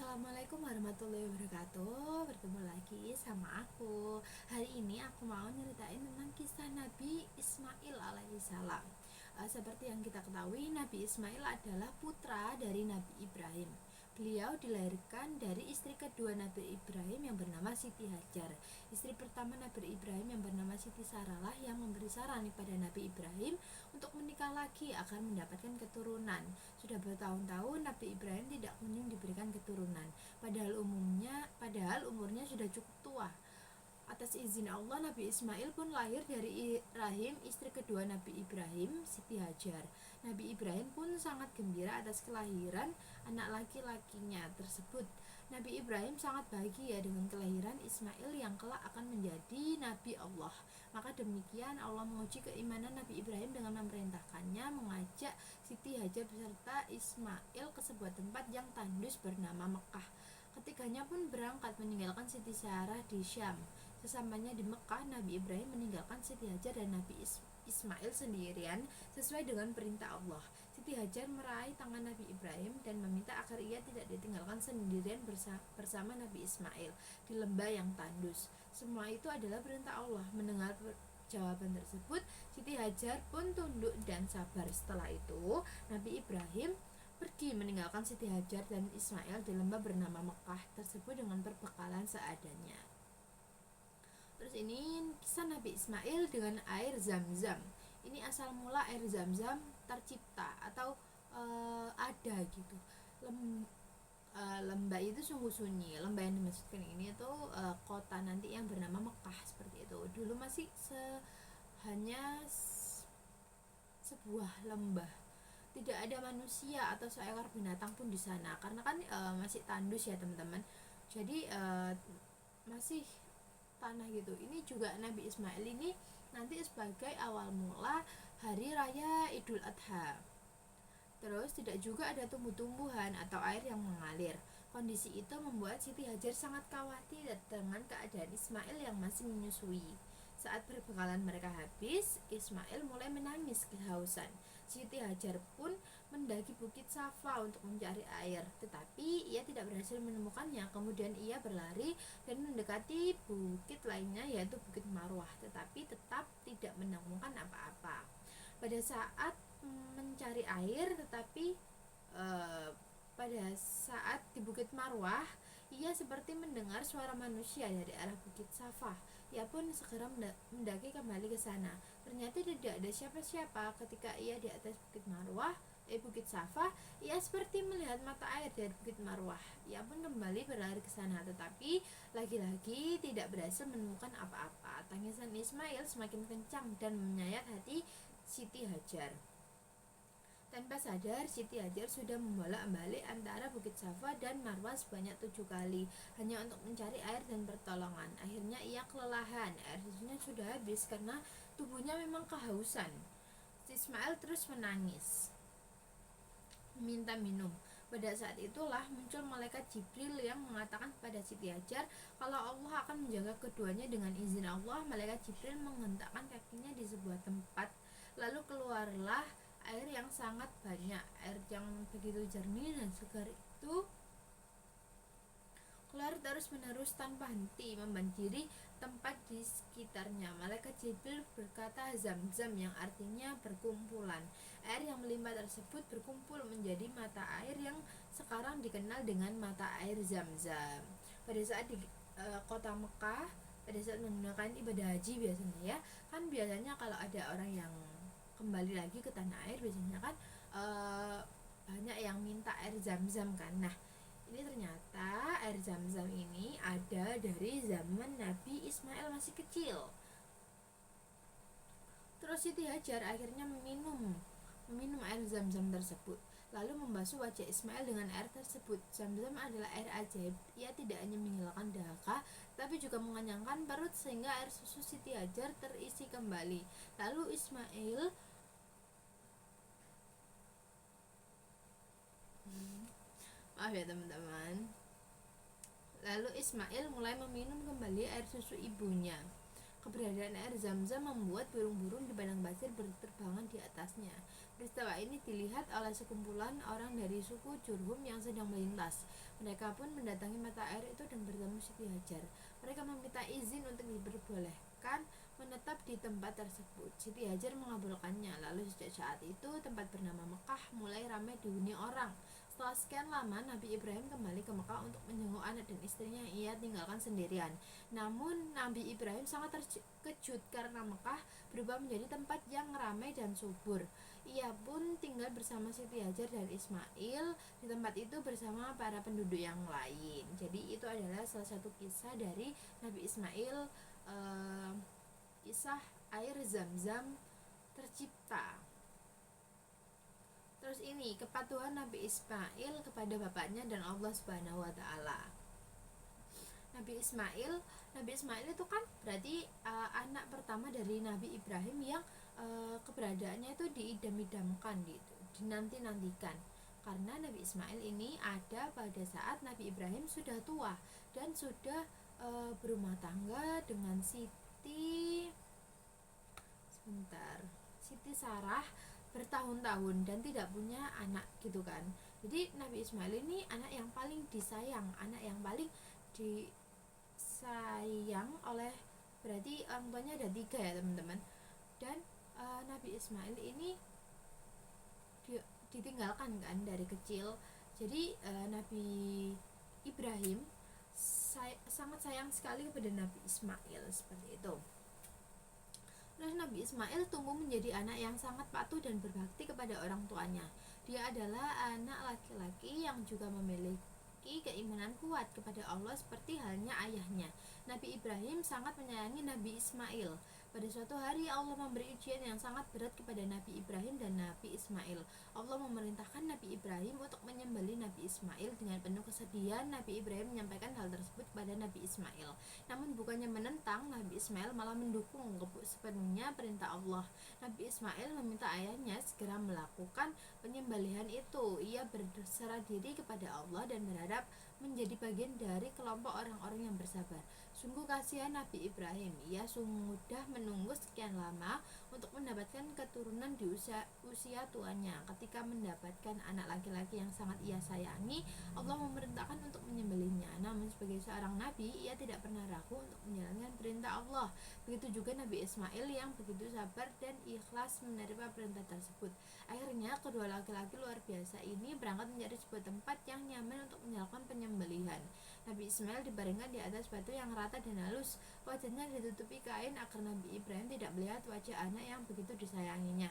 Assalamualaikum warahmatullahi wabarakatuh. Bertemu lagi sama aku. Hari ini aku mau nyeritain tentang kisah Nabi Ismail alaihissalam. Seperti yang kita ketahui, Nabi Ismail adalah putra dari Nabi Ibrahim. Beliau dilahirkan dari istri kedua Nabi Ibrahim yang bernama Siti Hajar. Istri pertama Nabi Ibrahim yang bernama Siti Sarah yang memberi saran kepada Nabi Ibrahim untuk menikah lagi agar mendapatkan keturunan. Sudah bertahun-tahun Nabi Ibrahim tidak kunjung diberikan keturunan, padahal umurnya sudah cukup tua. Atas izin Allah, Nabi Ismail pun lahir dari rahim istri kedua Nabi Ibrahim, Siti Hajar. Nabi Ibrahim pun sangat gembira atas kelahiran anak laki-lakinya tersebut. Nabi Ibrahim sangat bahagia dengan kelahiran Ismail yang kelak akan menjadi Nabi Allah. Maka demikian Allah menguji keimanan Nabi Ibrahim dengan memerintahkannya mengajak Siti Hajar beserta Ismail ke sebuah tempat yang tandus bernama Mekah. Ketiganya pun berangkat meninggalkan Siti Sarah di Syam. Sesampainya di Mekah, Nabi Ibrahim meninggalkan Siti Hajar dan Nabi Ismail sendirian sesuai dengan perintah Allah. Siti Hajar meraih tangan Nabi Ibrahim dan meminta agar ia tidak ditinggalkan sendirian bersama Nabi Ismail di lembah yang tandus. Semua itu adalah perintah Allah. Mendengar jawaban tersebut, Siti Hajar pun tunduk dan sabar. Setelah itu, Nabi Ibrahim pergi meninggalkan Siti Hajar dan Ismail di lembah bernama Mekah tersebut dengan perbekalan seadanya. Terus ini kisah Nabi Ismail dengan air Zam-Zam. Ini asal mula air Zam-Zam tercipta atau ada gitu. Lembah itu sungguh sunyi. Lembah yang dimaksudkan ini itu kota nanti yang bernama Mekah seperti itu. Dulu masih hanya sebuah lembah, tidak ada manusia atau seekor binatang pun di sana karena kan masih tandus ya teman-teman. Jadi masih tanah gitu. Ini juga Nabi Ismail ini nanti sebagai awal mula hari raya Idul Adha. Terus tidak juga ada tumbuh-tumbuhan atau air yang mengalir. Kondisi itu membuat Siti Hajar sangat khawatir dengan keadaan Ismail yang masih menyusui. Saat perbekalan mereka habis, Ismail mulai menangis kehausan. Siti Hajar pun mendaki bukit Safa untuk mencari air, tetapi ia tidak berhasil menemukannya. Kemudian ia berlari dan mendekati bukit lainnya yaitu Bukit Marwah, tetapi tetap tidak menemukan apa-apa. Pada saat mencari air, tetapi pada saat di Bukit Marwah, ia seperti mendengar suara manusia dari arah Bukit Safa. Ia pun segera mendaki kembali ke sana. Ternyata tidak ada siapa-siapa. Ketika ia di atas Bukit Safa, ia seperti melihat mata air dari Bukit Marwah. Ia pun kembali berlari ke sana, tetapi lagi-lagi tidak berhasil menemukan apa-apa. Tangisan Ismail semakin kencang dan menyayat hati Siti Hajar. Tanpa sadar, Siti Hajar sudah membolak-balik antara Bukit Safa dan Marwah sebanyak 7 kali hanya untuk mencari air dan pertolongan. Akhirnya ia kelelahan, air susunya sudah habis karena tubuhnya memang kehausan. Ismail terus menangis, meminta minum. Pada saat itulah muncul malaikat Jibril yang mengatakan kepada Siti Hajar kalau Allah akan menjaga keduanya dengan izin Allah. Malaikat Jibril menghentakkan kakinya di sebuah tempat, lalu keluarlah air yang sangat banyak. Air yang begitu jernih dan segar itu keluar terus-menerus tanpa henti membanjiri tempat di sekitarnya. Malaikat Jibril berkata Zam-Zam, yang artinya berkumpulan. Air yang melimpah tersebut berkumpul menjadi mata air yang sekarang dikenal dengan mata air Zam-Zam. Pada saat di kota Mekah, pada saat menggunakan ibadah haji biasanya kan biasanya kalau ada orang yang kembali lagi ke tanah air biasanya kan banyak yang minta air Zam-Zam kan. Nah, ini ternyata air Zam-Zam ini ada dari zaman Nabi Ismail masih kecil. Terus Siti Hajar akhirnya meminum air Zam-Zam tersebut, lalu membasuh wajah Ismail dengan air tersebut. Zam-Zam adalah air ajaib. Ia tidak hanya menghilangkan dahaga, tapi juga mengenyangkan perut sehingga air susu Siti Hajar terisi kembali. Lalu Ismail maaf ya teman-teman. Lalu Ismail mulai meminum kembali air susu ibunya. Keberadaan air Zam-Zam membuat burung-burung di padang pasir berterbangan di atasnya. Peristiwa ini dilihat oleh sekumpulan orang dari suku Jurhum yang sedang melintas. Mereka pun mendatangi mata air itu dan bertemu Siti Hajar. Mereka meminta izin untuk diperbolehkan menetap di tempat tersebut. Siti Hajar mengabulkannya. Lalu sejak saat itu tempat bernama Mekah mulai ramai dihuni orang. Setelah sekian lama, Nabi Ibrahim kembali ke Mekah untuk menjenguk anak dan istrinya yang ia tinggalkan sendirian. Namun Nabi Ibrahim sangat terkejut karena Mekah berubah menjadi tempat yang ramai dan subur. Ia pun tinggal bersama Siti Hajar dan Ismail di tempat itu bersama para penduduk yang lain. Jadi itu adalah salah satu kisah dari Nabi Ismail, kisah air Zam-Zam tercipta. Terus ini kepatuhan Nabi Ismail kepada bapaknya dan Allah Subhanahu wa taala. Nabi Ismail itu kan berarti anak pertama dari Nabi Ibrahim yang keberadaannya itu diidam-idamkan gitu, dinanti-nantikan. Karena Nabi Ismail ini ada pada saat Nabi Ibrahim sudah tua dan sudah berumah tangga dengan Siti Sarah bertahun-tahun dan tidak punya anak gitu kan. Jadi Nabi Ismail ini anak yang paling disayang, anak yang paling disayang oleh, berarti orang tuanya ada 3 ya teman-teman. Dan Nabi Ismail ini ditinggalkan kan dari kecil. Jadi Nabi Ibrahim sangat sayang sekali kepada Nabi Ismail seperti itu. Terus Nabi Ismail tumbuh menjadi anak yang sangat patuh dan berbakti kepada orang tuanya. Dia adalah anak laki-laki yang juga memiliki keimanan kuat kepada Allah seperti halnya ayahnya. Nabi Ibrahim sangat menyayangi Nabi Ismail. Pada suatu hari Allah memberi ujian yang sangat berat kepada Nabi Ibrahim dan Nabi Ismail. Allah memerintahkan Nabi Ibrahim untuk menyembelih Nabi Ismail. Dengan penuh kesedihan, Nabi Ibrahim menyampaikan hal tersebut kepada Nabi Ismail. Namun bukannya menentang, Nabi Ismail malah mendukung sepenuhnya perintah Allah. Nabi Ismail meminta ayahnya segera melakukan penyembelihan itu. Ia berserah diri kepada Allah dan berharap menjadi bagian dari kelompok orang-orang yang bersabar. Sungguh kasihan Nabi Ibrahim, ia sudah menunggu sekian lama untuk mendapatkan keturunan di usia tuanya. Ketika mendapatkan anak laki-laki yang sangat ia sayangi, Allah memerintahkan untuk menyembelihnya. Namun sebagai seorang nabi, ia tidak pernah ragu untuk menjalankan perintah Allah. Begitu juga Nabi Ismail yang begitu sabar dan ikhlas menerima perintah tersebut. Akhirnya kedua laki-laki luar biasa ini berangkat mencari sebuah tempat yang nyaman untuk melakukan penyembelihan. Nabi Ismail dibaringkan di atas batu yang rata dan halus. Wajahnya ditutupi kain agar Nabi Ibrahim tidak melihat wajah anak yang begitu disayanginya.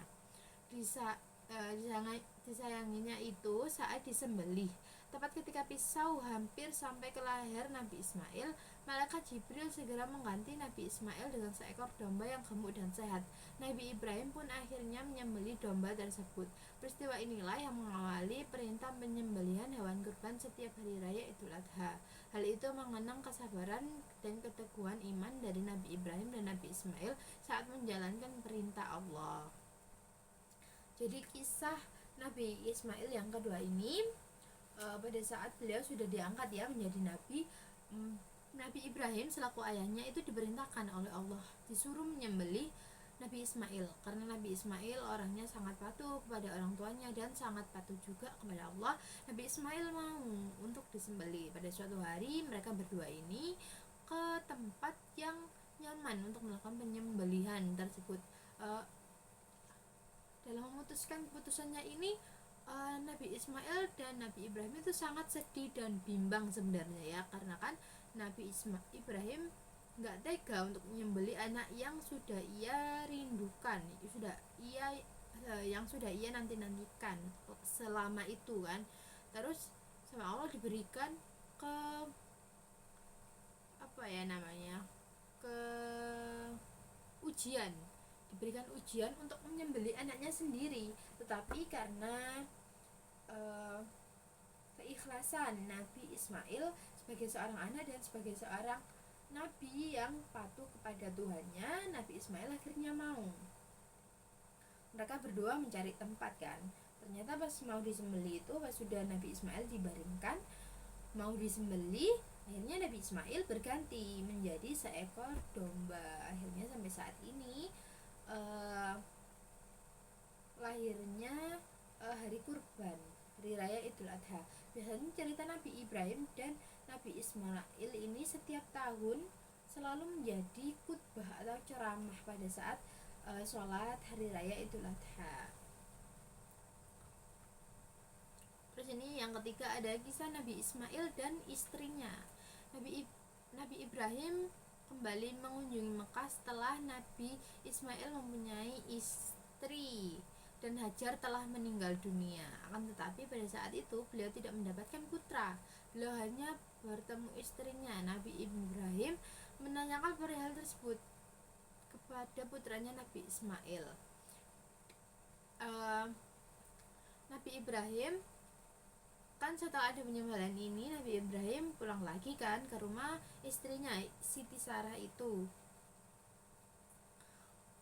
Disayanginya itu saat disembelih. Tepat ketika pisau hampir sampai ke leher Nabi Ismail, malaikat Jibril segera mengganti Nabi Ismail dengan seekor domba yang gemuk dan sehat. Nabi Ibrahim pun akhirnya menyembelih domba tersebut. Peristiwa inilah yang mengawali perintah penyembelihan hewan kurban setiap hari raya Idul Adha. Hal itu mengenang kesabaran dan keteguhan iman dari Nabi Ibrahim dan Nabi Ismail saat menjalankan perintah Allah. Jadi kisah Nabi Ismail yang kedua ini, pada saat beliau sudah diangkat ya menjadi nabi, Nabi Ibrahim selaku ayahnya itu diperintahkan oleh Allah disuruh menyembelih Nabi Ismail, karena Nabi Ismail orangnya sangat patuh kepada orang tuanya dan sangat patuh juga kepada Allah. Nabi Ismail mau untuk disembelih. Pada suatu hari mereka berdua ini ke tempat yang nyaman untuk melakukan penyembelihan tersebut. Dalam memutuskan keputusannya ini, Nabi Ismail dan Nabi Ibrahim itu sangat sedih dan bimbang sebenarnya ya, karena kan Nabi Ibrahim nggak tega untuk menyembelih anak yang sudah ia rindukan, yang sudah ia nanti-nantikan selama itu kan. Terus sama Allah diberikan ke diberikan ujian untuk menyembelih anaknya sendiri, tetapi karena keikhlasan Nabi Ismail sebagai seorang anak dan sebagai seorang nabi yang patuh kepada Tuhannya, Nabi Ismail akhirnya mau. Mereka berdua mencari tempat kan. Ternyata pas mau disembelih itu, pas sudah Nabi Ismail dibaringkan, mau disembelih, akhirnya Nabi Ismail berganti menjadi seekor domba. Akhirnya sampai saat ini lahirnya hari kurban, hari raya Idul Adha. Biasanya cerita Nabi Ibrahim dan Nabi Ismail ini setiap tahun selalu menjadi khutbah atau ceramah pada saat sholat hari raya Idul Adha. Terus ini yang ketiga ada kisah Nabi Ismail dan istrinya. Nabi Ibrahim kembali mengunjungi Mekah setelah Nabi Ismail mempunyai istri dan Hajar telah meninggal dunia. Akan tetapi pada saat itu beliau tidak mendapatkan putra. Beliau hanya bertemu istrinya. Nabi Ibrahim menanyakan perihal tersebut kepada putranya Nabi Ismail. Nabi Ibrahim kan setelah ada penyembelihan ini, Nabi Ibrahim pulang lagi kan ke rumah istrinya Siti Sarah itu.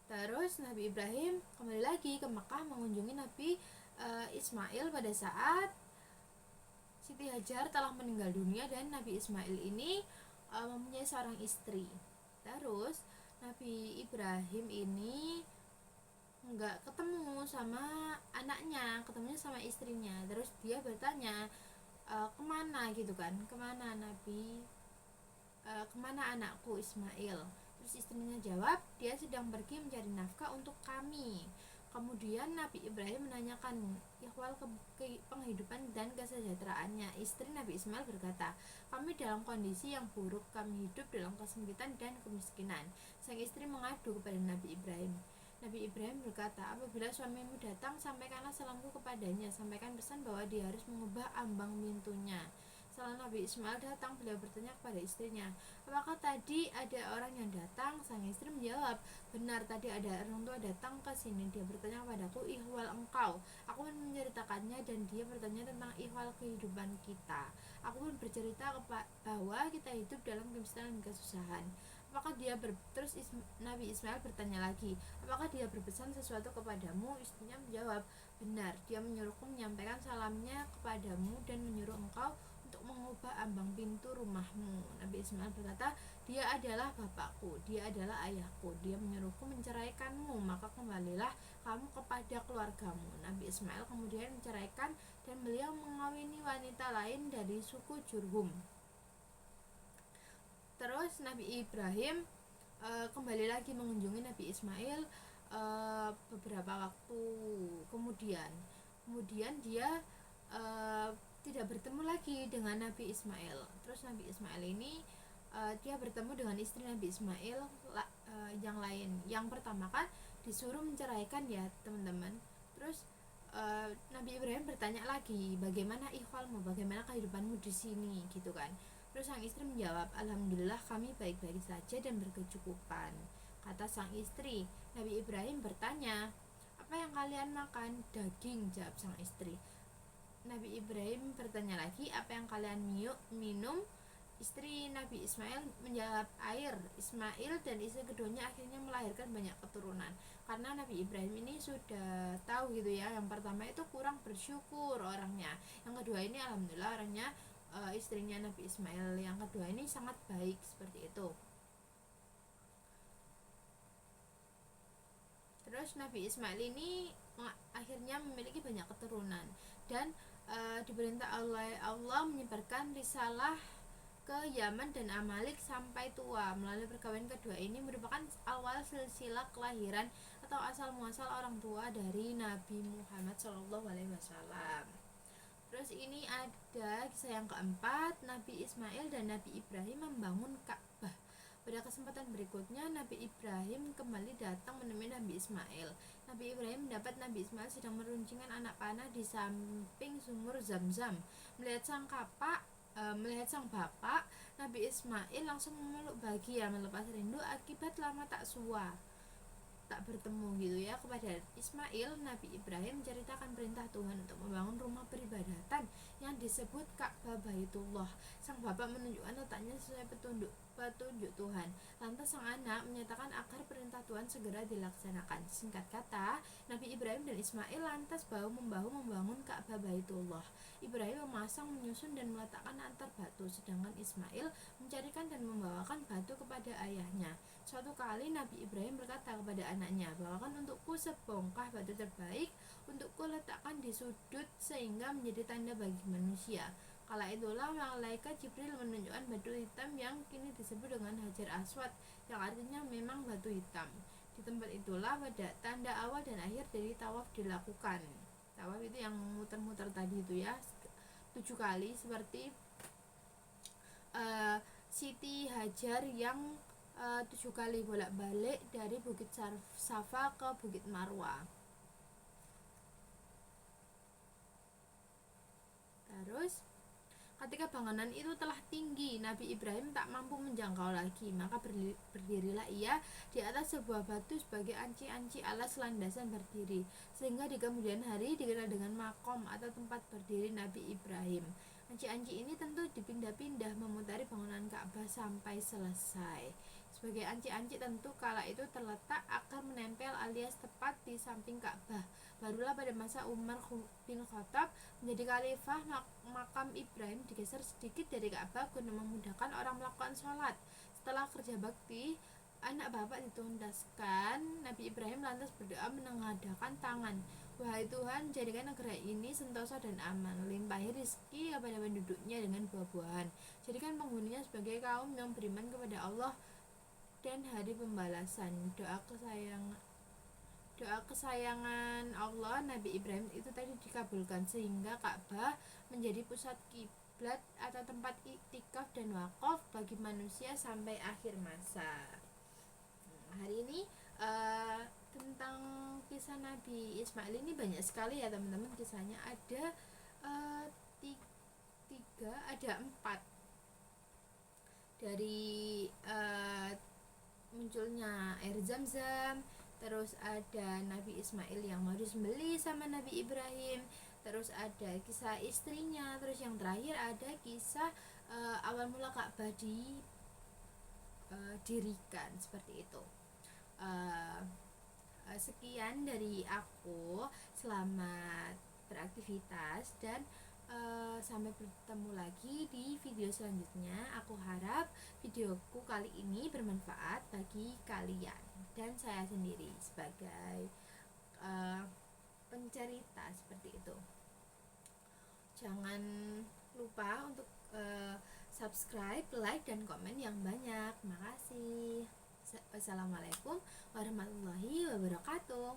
Terus Nabi Ibrahim kembali lagi ke Mekah mengunjungi Nabi Ismail pada saat Siti Hajar telah meninggal dunia dan Nabi Ismail ini mempunyai seorang istri. Terus Nabi Ibrahim ini nggak ketemu sama anaknya, ketemunya sama istrinya. Terus dia bertanya kemana gitu kan, kemana anakku Ismail. Terus istrinya jawab, dia sedang pergi mencari nafkah untuk kami. Kemudian Nabi Ibrahim menanyakan ihwal penghidupan dan kesejahteraannya. Istri Nabi Ismail berkata, kami dalam kondisi yang buruk, kami hidup dalam kesempitan dan kemiskinan. Sang istri mengadu kepada Nabi Ibrahim. Nabi Ibrahim berkata, apabila suamimu datang, sampaikanlah salamku kepadanya, sampaikan pesan bahwa dia harus mengubah ambang pintunya. Setelah Nabi Ismail datang, beliau bertanya kepada istrinya, apakah tadi ada orang yang datang? Sang istri menjawab, benar, tadi ada orang tua datang ke sini. Dia bertanya kepadaku ihwal engkau. Aku pun menceritakannya dan dia bertanya tentang ihwal kehidupan kita. Aku pun bercerita bahwa kita hidup dalam kemiskinan dan kesusahan. Terus Nabi Ismail bertanya lagi, apakah dia berpesan sesuatu kepadamu? Istrinya menjawab, benar, dia menyuruhku menyampaikan salamnya kepadamu dan menyuruh engkau untuk mengubah ambang pintu rumahmu. Nabi Ismail berkata, dia adalah bapakku, dia adalah ayahku, dia menyuruhku menceraikanmu, maka kembalilah kamu kepada keluargamu. Nabi Ismail kemudian menceraikan dan beliau mengawini wanita lain dari suku Jurhum. Terus Nabi Ibrahim kembali lagi mengunjungi Nabi Ismail beberapa waktu kemudian dia tidak bertemu lagi dengan Nabi Ismail. Terus Nabi Ismail ini dia bertemu dengan istri Nabi Ismail yang lain. Yang pertama kan disuruh menceraikan ya teman-teman. Terus Nabi Ibrahim bertanya lagi, bagaimana ihwalmu, bagaimana kehidupanmu di sini gitu kan. Terus sang istri menjawab, alhamdulillah kami baik-baik saja dan berkecukupan. Kata sang istri. Nabi Ibrahim bertanya, apa yang kalian makan? Daging, jawab sang istri. Nabi Ibrahim bertanya lagi, apa yang kalian minum? Istri Nabi Ismail menjawab, air. Ismail dan istri keduanya akhirnya melahirkan banyak keturunan. Karena Nabi Ibrahim ini sudah tahu gitu ya, yang pertama itu kurang bersyukur orangnya, yang kedua ini alhamdulillah orangnya istrinya Nabi Ismail yang kedua ini sangat baik, seperti itu. Terus Nabi Ismail ini akhirnya memiliki banyak keturunan dan diperintah Allah menyebarkan risalah ke Yaman dan Amalik sampai tua. Melalui perkawinan kedua ini merupakan awal silsilah kelahiran atau asal muasal orang tua dari Nabi Muhammad SAW. Terus ini ada kisah yang keempat, Nabi Ismail dan Nabi Ibrahim membangun Ka'bah. Pada kesempatan berikutnya, Nabi Ibrahim kembali datang menemui Nabi Ismail. Nabi Ibrahim mendapat Nabi Ismail sedang meruncingkan anak panah di samping sumur Zam-Zam. Melihat sang bapak, Nabi Ismail langsung memeluk bahagia, melepas rindu akibat lama tak bertemu gitu ya. Kepada Ismail, Nabi Ibrahim menceritakan perintah Tuhan untuk membangun rumah peribadatan yang disebut Ka'bah Baitullah. Sang bapak menunjukkan letaknya sesuai petunjuk petunjuk Tuhan. Lantas sang anak menyatakan agar perintah Tuhan segera dilaksanakan. Singkat kata, Nabi Ibrahim dan Ismail lantas bahu-membahu membangun Ka'bah Baitullah. Ibrahim memasang, menyusun dan meletakkan antar batu, sedangkan Ismail mencarikan dan membawakan batu kepada ayahnya. Suatu kali Nabi Ibrahim berkata kepada anaknya, "Bawakan untukku sebongkah batu terbaik, untukku letakkan di sudut sehingga menjadi tanda bagi manusia." Kala itulah malaikat Jibril menunjukkan batu hitam yang kini disebut dengan Hajar Aswad, yang artinya memang batu hitam. Di tempat itulah pada tanda awal dan akhir dari tawaf dilakukan. Tawaf itu yang muter-muter tadi itu ya, 7 kali, seperti Siti Hajar yang 7 kali bolak-balik dari Bukit Safa ke Bukit Marwa. Terus ketika bangunan itu telah tinggi, Nabi Ibrahim tak mampu menjangkau lagi, maka berdirilah ia di atas sebuah batu sebagai anci-anci alas landasan berdiri, sehingga di kemudian hari dikenal dengan makom atau tempat berdiri Nabi Ibrahim. Anci-anci ini tentu dipindah-pindah memutari bangunan Ka'bah sampai selesai. Sebagai anci-anci tentu kala itu terletak akan menempel alias tepat di samping Ka'bah. Barulah pada masa Umar bin Khattab menjadi khalifah, makam Ibrahim digeser sedikit dari Ka'bah guna memudahkan orang melakukan sholat. Setelah kerja bakti anak bapak dituntaskan, Nabi Ibrahim lantas berdoa menengadahkan tangan, "Wahai Tuhan, jadikan negara ini sentosa dan aman, limpahi rezeki kepada penduduknya dengan buah-buahan, jadikan penghuninya sebagai kaum yang beriman kepada Allah dan hari pembalasan." Doa kesayangan Allah Nabi Ibrahim itu tadi dikabulkan, sehingga Ka'bah menjadi pusat kiblat atau tempat iktikaf dan wakaf bagi manusia sampai akhir masa. Hari ini tentang kisah Nabi Ismail ini banyak sekali ya teman-teman. Kisahnya ada empat, dari munculnya air Zam-Zam, terus ada Nabi Ismail yang mau disembelih sama Nabi Ibrahim, terus ada kisah istrinya, terus yang terakhir ada kisah awal mula Ka'bah didirikan, seperti itu. Sekian dari aku, selamat beraktivitas dan sampai bertemu lagi di video selanjutnya. Aku harap videoku kali ini bermanfaat bagi kalian dan saya sendiri sebagai pencerita, seperti itu. Jangan lupa untuk subscribe, like, dan komen yang banyak. Makasih. Wassalamualaikum warahmatullahi wabarakatuh.